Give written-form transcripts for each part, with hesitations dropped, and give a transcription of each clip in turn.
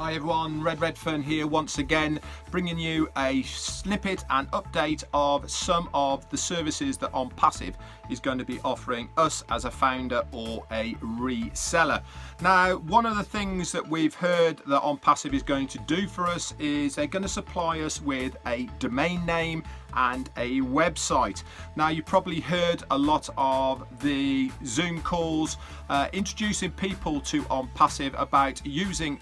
Hi everyone, Redfern here once again, bringing you a snippet and update of some of the services that OnPassive is going to be offering us as a founder or a reseller. Now, one of the things that we've heard that OnPassive is going to do for us is they're going to supply us with a domain name and a website. Now, you probably heard a lot of the Zoom calls introducing people to OnPassive about using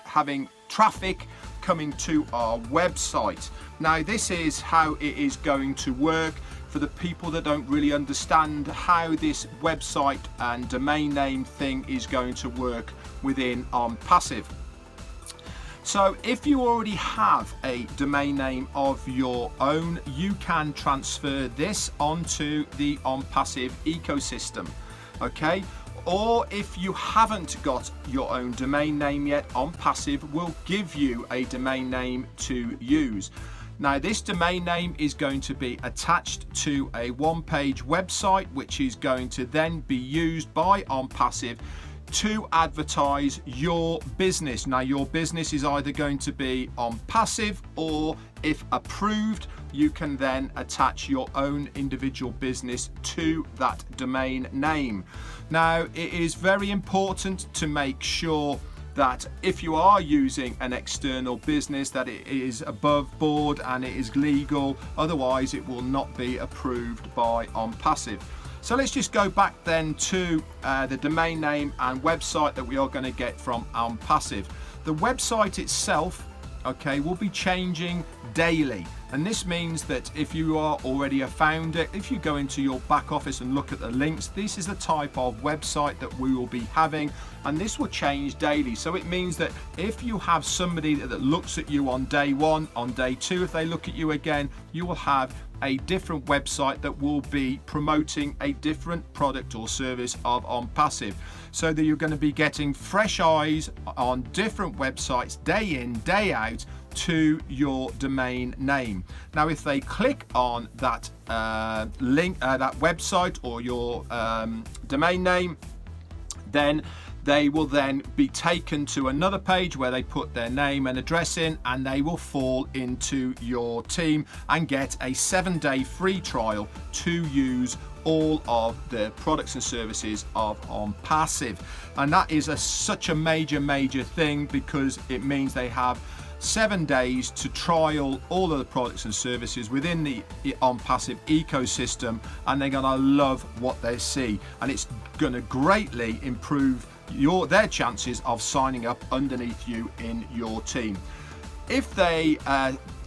having traffic coming to our website. Now, this is how it is going to work for the people that don't really understand how this website and domain name thing is going to work within OnPassive. So if you already have a domain name of your own, you can transfer this onto the OnPassive ecosystem, okay? Or if you haven't got your own domain name yet, OnPassive will give you a domain name to use. Now, this domain name is going to be attached to a one-page website, which is going to then be used by OnPassive to advertise your business. Now, your business is either going to be OnPassive, or if approved, you can then attach your own individual business to that domain name. Now, it is very important to make sure that if you are using an external business, that it is above board and it is legal, otherwise it will not be approved by OnPassive. So let's just go back then to the domain name and website that we are going to get from OnPassive. The website itself, okay, will be changing daily, and this means that if you are already a founder, if you go into your back office and look at the links, this is the type of website that we will be having, and this will change daily. So it means that if you have somebody that looks at you on day one, on day two, if they look at you again, you will have a different website that will be promoting a different product or service of OnPassive, so that you're going to be getting fresh eyes on different websites day in, day out to your domain name. Now, if they click on that link, that website or your domain name, then they will then be taken to another page where they put their name and address in, and they will fall into your team and get a 7-day free trial to use all of the products and services of OnPassive. And that is such a major thing, because it means they have 7 days to trial all of the products and services within the OnPassive ecosystem, and they're gonna love what they see, and it's gonna greatly improve their chances of signing up underneath you in your team. If they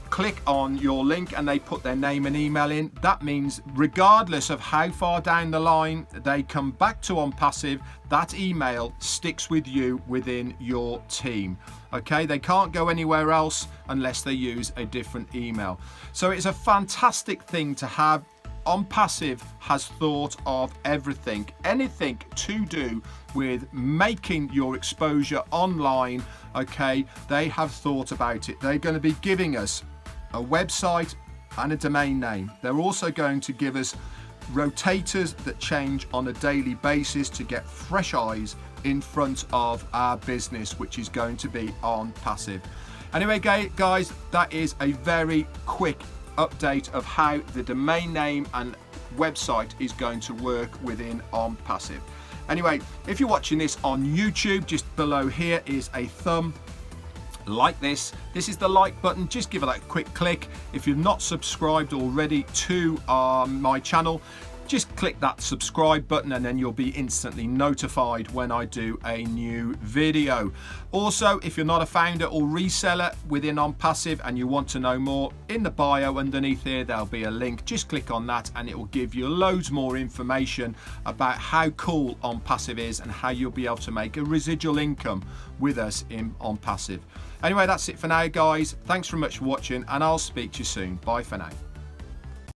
click on your link and they put their name and email in, that means regardless of how far down the line they come back to OnPassive, that email sticks with you within your team. Okay, they can't go anywhere else unless they use a different email. So it's a fantastic thing to have. OnPassive has thought of everything, anything to do with making your exposure online. Okay, they have thought about it. They're going to be giving us a website and a domain name. They're also going to give us rotators that change on a daily basis to get fresh eyes in front of our business, which is going to be OnPassive. Anyway, guys, that is a very quick update of how the domain name and website is going to work within OnPassive. Anyway, if you're watching this on YouTube, just below here is a thumb like this. This is the like button. Just give it a quick click. If you're not subscribed already to my channel, just click that subscribe button, and then you'll be instantly notified when I do a new video. Also, if you're not a founder or reseller within OnPassive and you want to know more, in the bio underneath here there'll be a link. Just click on that and it will give you loads more information about how cool OnPassive is and how you'll be able to make a residual income with us in OnPassive. Anyway, that's it for now, guys. Thanks very much for watching, and I'll speak to you soon. Bye for now.